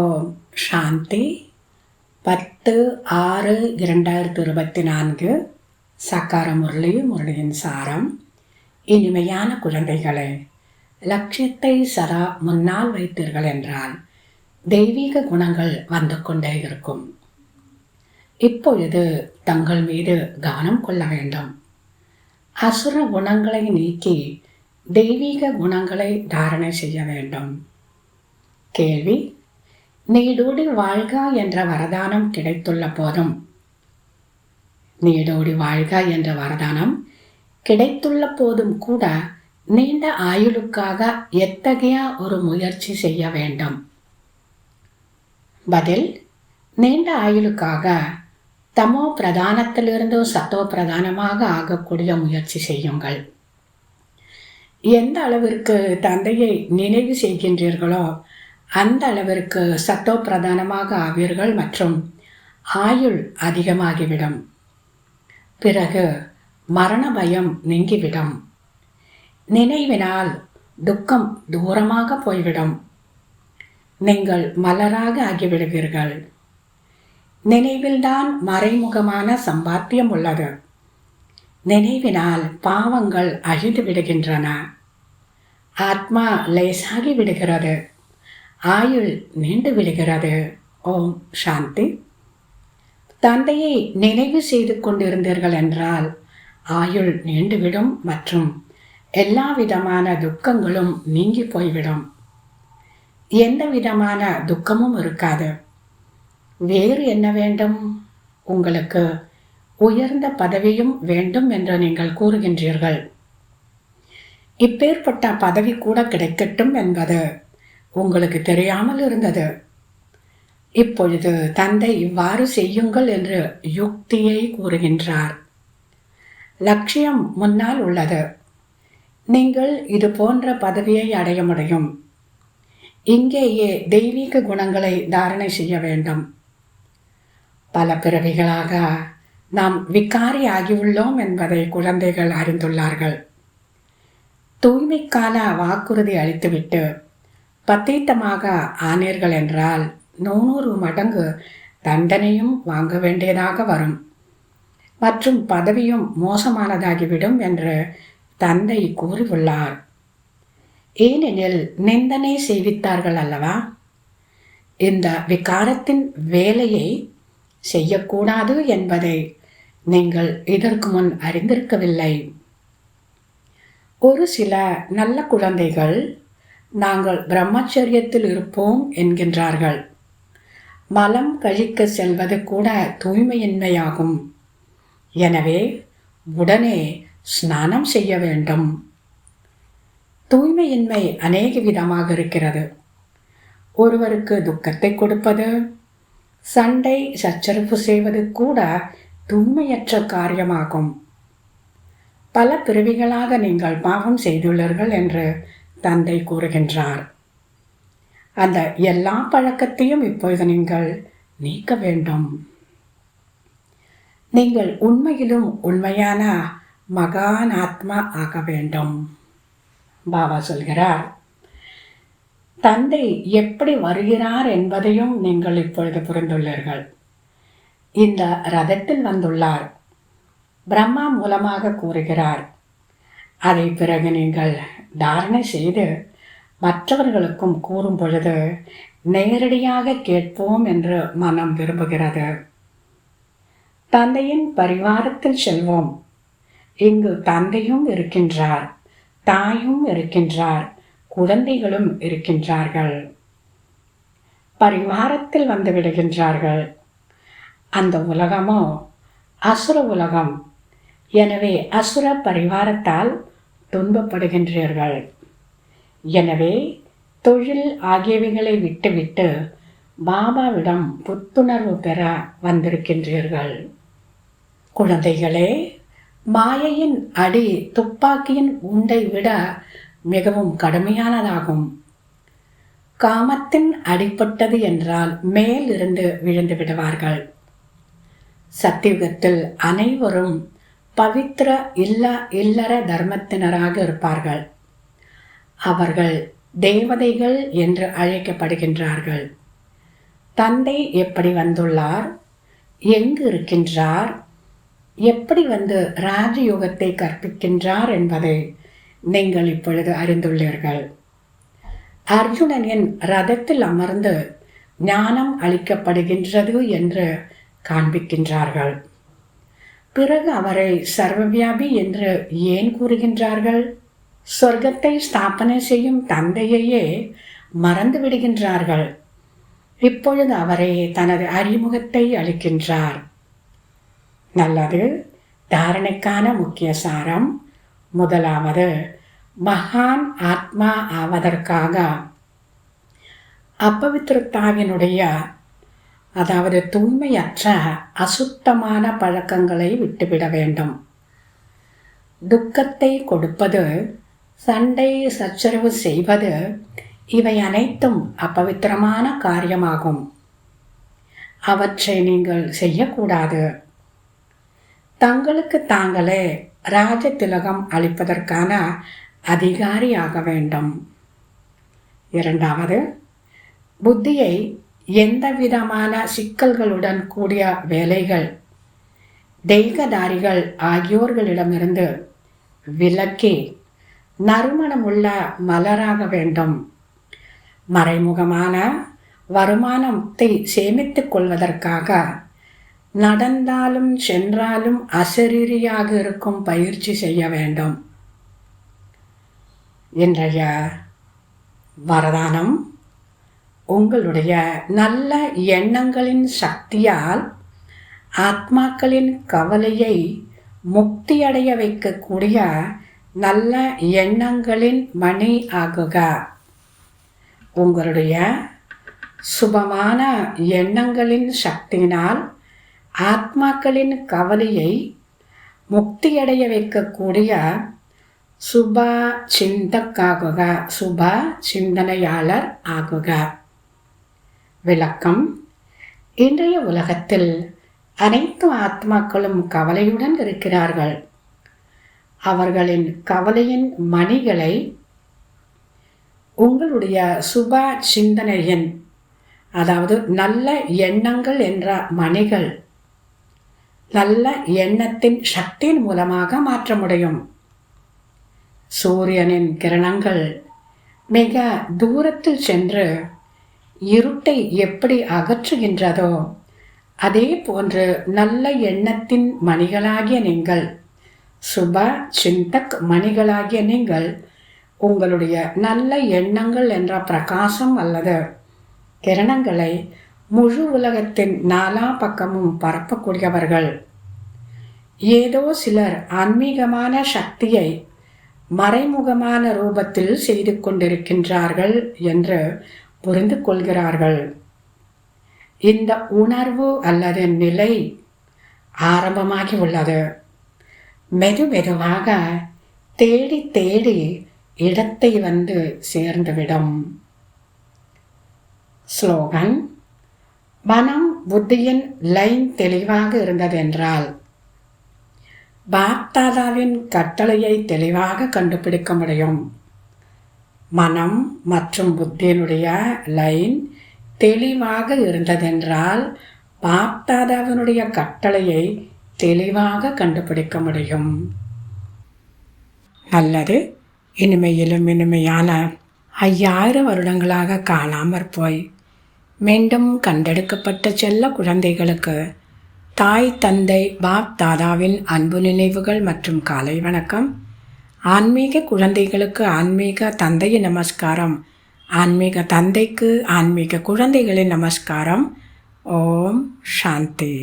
ஓம் சாந்தி 10/6/2024 சக்கார முரளியின் சாரம். இனிமையான குழந்தைகளே, லட்சியத்தை சதா முன்னால் வைத்தீர்கள் என்றால் தெய்வீக குணங்கள் வந்து கொண்டே இருக்கும். இப்பொழுது தங்கள் மீது கவனம் கொள்ள வேண்டும். அசுர குணங்களை நீக்கி தெய்வீக குணங்களை தாரணை செய்ய வேண்டும். கேள்வி: நீடோடி வாழ்க என்ற வரதானம் கிடைத்துள்ள போதும் கூட நீண்ட ஆயுளுக்காக எத்தகைய ஒரு முயற்சி செய்ய வேண்டும்? பதில்: நீண்ட ஆயுளுக்காக தமோ பிரதானத்திலிருந்து சத்தோ பிரதானமாக ஆகக்கூடிய முயற்சி செய்யுங்கள். எந்த அளவிற்கு தந்தையை நினைவு செய்கின்றீர்களோ அந்த அளவிற்கு சத்தோ பிரதானமாக ஆவீர்கள் மற்றும் ஆயுள் அதிகமாகிவிடும். பிறகு மரண பயம் நீங்கிவிடும். நினைவினால் துக்கம் தூரமாக போய்விடும். நீங்கள் மலராக ஆகிவிடுவீர்கள். நினைவில்தான் மறைமுகமான சம்பாத்தியம் உள்ளது. நினைவினால் பாவங்கள் அழிந்து விடுகின்றன. ஆத்மா லேசாகி விடுகிறது. ஆயுள் நீண்டு விடுகிறது. ஓம் சாந்தி. தந்தையை நினைவு செய்து கொண்டிருந்தீர்கள் என்றால் ஆயுள் நீண்டுவிடும் மற்றும் எல்லா விதமான துக்கங்களும் நீங்கி போய்விடும். எந்த விதமான துக்கமும் இருக்காது. வேறு என்ன வேண்டும்? உங்களுக்கு உயர்ந்த பதவியும் வேண்டும் என்று நீங்கள் கூறுகின்றீர்கள். இப்பேற்பட்ட பதவி கூட கிடைக்கட்டும் என்பது உங்களுக்கு தெரியாமல் இருந்தது. இப்பொழுது தந்தை இவ்வாறு செய்யுங்கள் என்று யுக்தியை கூறுகின்றார். லட்சியம் முன்னால் உள்ளது. நீங்கள் இது போன்ற பதவியை அடைய முடியும். இங்கேயே தெய்வீக குணங்களை தாரணை செய்ய வேண்டும். பல பிறவிகளாக நாம் விகாரி ஆகியுள்ளோம் என்பதை குழந்தைகள் அறிந்துள்ளார்கள். தூய்மைக்கான வாக்குறுதி அளித்துவிட்டு பத்தீத்தமாக ஆனீர்கள் என்றால் 100 மடங்கு தண்டனையும் வாங்க வேண்டியதாக வரும் மற்றும் பதவியும் மோசமானதாகிவிடும் என்று தந்தை கூறியுள்ளார். ஏனெனில் நிந்தனை செய்வித்தார்கள் அல்லவா? இந்த விகாரத்தின் வேலையை செய்யக்கூடாது என்பதை நீங்கள் இதற்கு முன் அறிந்திருக்கவில்லை. ஒரு சில நல்ல குழந்தைகள் நாங்கள் பிரம்மச்சரியத்தில் இருப்போம் என்கின்றார்கள். மலம் கழிக்க செல்வது கூட தூய்மையின்மையாகும். எனவே உடனே ஸ்நானம் செய்ய வேண்டும். தூய்மையின்மை அநேக விதமாக இருக்கிறது. ஒருவருக்கு துக்கத்தை கொடுப்பது, சண்டை சச்சரவு செய்வது கூட தூய்மையற்ற காரியமாகும். பல பிறவிகளாக நீங்கள் பாவம் செய்துள்ளீர்கள் என்று தந்தை கூறுகின்றார். அந்த எல்லா பழக்கத்தையும் இப்பொழுது நீங்கள் நீக்க வேண்டும். நீங்கள் உண்மையிலும் உண்மையான மகான் ஆத்மா ஆக வேண்டும். பாபா சொல்கிறார், தந்தை எப்படி வருகிறார் என்பதையும் நீங்கள் இப்பொழுது புரிந்துள்ளீர்கள். இந்த ரதத்தில் வந்துள்ளார். பிரம்மா மூலமாக கூறுகிறார். அதை பிறகு நீங்கள் தாரணை செய்து மற்றவர்களுக்கும் கூறும் பொழுது நேரடியாக கேட்போம் என்று மனம் விரும்புகிறது. தந்தையின் பரிவாரத்தில் செல்வோம். இங்கு தந்தையும் இருக்கின்றார், தாயும் இருக்கின்றார், குழந்தைகளும் இருக்கின்றார்கள். பரிவாரத்தில் வந்து விடுகின்றார்கள். அந்த உலகமோ அசுர உலகம். எனவே அசுர பரிவாரத்தால் துன்பப்படுகின்றீர்கள். எனவே தொழில் ஆகியவைகளை விட்டுவிட்டு பாபாவிடம் புத்துணர்வு பெற வந்திருக்கின்றீர்கள். குழந்தைகளே, மாயையின் அடி துப்பாக்கியின் உண்டை விட மிகவும் கடுமையானதாகும். காமத்தின் அடிப்பட்டது என்றால் மேல் இருந்து விழுந்து விடுவார்கள். சத்தியுகத்தில் அனைவரும் பவித்திர இல்லற தர்மத்தினராக இருப்பார்கள். அவர்கள் தேவதைகள் என்று அழைக்கப்படுகின்றார்கள். தந்தை எப்படி வந்துள்ளார், எங்கு இருக்கின்றார், எப்படி வந்து ராஜயோகத்தை கற்பிக்கின்றார் என்பதை நீங்கள் இப்பொழுது அறிந்துள்ளீர்கள். அர்ஜுனனின் ரதத்தில் அமர்ந்து ஞானம் அளிக்கப்படுகின்றது என்று காண்பிக்கின்றார்கள். பிறகு அவரை சர்வவியாபி என்று ஏன் கூறுகின்றார்கள்? சொர்க்கத்தை ஸ்தாபனை செய்யும் தந்தையையே மறந்து விடுகின்றார்கள். இப்பொழுது அவரே தனது அறிமுகத்தை அளிக்கின்றார். நல்லது. தாரணைக்கான முக்கிய சாரம். முதலாவது, மகான் ஆத்மா ஆவதற்காக அப்பவித்திரத்தாவினுடைய அதாவது தூய்மையற்ற அசுத்தமான பழக்கங்களை விட்டுவிட வேண்டும். துக்கத்தை கொடுப்பது, சண்டை சச்சரவு செய்வது, இவை அனைத்தும் அப்பவித்திரமான காரியமாகும். அவற்றை நீங்கள் செய்யக்கூடாது. தங்களுக்கு தாங்களே ராஜ திலகம் அளிப்பதற்கான அதிகாரியாக வேண்டும். இரண்டாவது, புத்தியை எந்த விதமான சிக்கல்களுடன் கூடிய வேலைகள், தெய்வதாரிகள் ஆகியோர்களிடமிருந்து விலக்கி நறுமணமுள்ள மலராக வேண்டும். மறைமுகமான வருமானத்தை சேமித்துக் கொள்வதற்காக நடந்தாலும் சென்றாலும் அசரீரியாக இருக்கும் பயிற்சி செய்ய வேண்டும். இன்றைய வரதானம், உங்களுடைய நல்ல எண்ணங்களின் சக்தியால் ஆத்மாக்களின் கவலையை முக்தியடைய வைக்கக்கூடிய நல்ல எண்ணங்களின் மணி ஆகுக. உங்களுடைய சுபமான எண்ணங்களின் சக்தியினால் ஆத்மாக்களின் கவலையை முக்தியடைய வைக்கக்கூடிய சுப சிந்தக்காகுக, சுப சிந்தனையாளர் ஆகுக. விளக்கம்: இன்றைய உலகத்தில் அனைத்து ஆத்மாக்களும் கவலையுடன் இருக்கிறார்கள். அவர்களின் கவலையின் மணிகளை உங்களுடைய சுப சிந்தனையின் அதாவது நல்ல எண்ணங்கள் என்ற மணிகள் நல்ல எண்ணத்தின் சக்தியின் மூலமாக மாற்ற முடியும். சூரியனின் கிரணங்கள் மிக தூரத்தில் சென்று இருட்டை எப்படி அகற்றுகின்றதோ அதே போன்று நல்ல எண்ணத்தின் மணிகளாகிய நீங்கள், சுப சிந்தக் மணிகளாகிய நீங்கள், உங்களுடைய நல்ல எண்ணங்கள் என்ற பிரகாசம் அல்லது கிரணங்களை முழு உலகத்தின் நாலா பக்கமும் பரப்பக்கூடியவர்கள். ஏதோ சிலர் ஆன்மீகமான சக்தியை மறைமுகமான ரூபத்தில் செய்து கொண்டிருக்கின்றார்கள் என்று புரிந்து கொள்கிறார்கள். இந்த உணர்வு அல்லது நிலை ஆரம்பமாகி உள்ளது. மெதுவாக தேடி தேடி இடத்தை வந்து சேர்ந்துவிடும். ஸ்லோகன்: மனம் புத்தியின் லைன் தெளிவாக இருந்ததென்றால் பாப்தாதாவின் கட்டளையை தெளிவாக கண்டுபிடிக்க முடியும். மனம் மற்றும் புத்தியினுடைய லைன் தெளிவாக இருந்ததென்றால் பாப்தாதாவினுடைய கட்டளையை தெளிவாக கண்டுபிடிக்க முடியும். அல்லது இனிமையிலும் இனிமையான 5000 வருடங்களாக காணாமற் போய் மீண்டும் கண்டெடுக்கப்பட்ட செல்ல குழந்தைகளுக்கு தாய் தந்தை பாப் தாதாவின் அன்பு நினைவுகள் மற்றும் காலை வணக்கம். ஆன்மீக குழந்தைகளுக்கு ஆன்மீக தந்தையின் நமஸ்காரம். ஆன்மீக தந்தைக்கு ஆன்மீக குழந்தைகளின் நமஸ்காரம். ஓம் சாந்தி.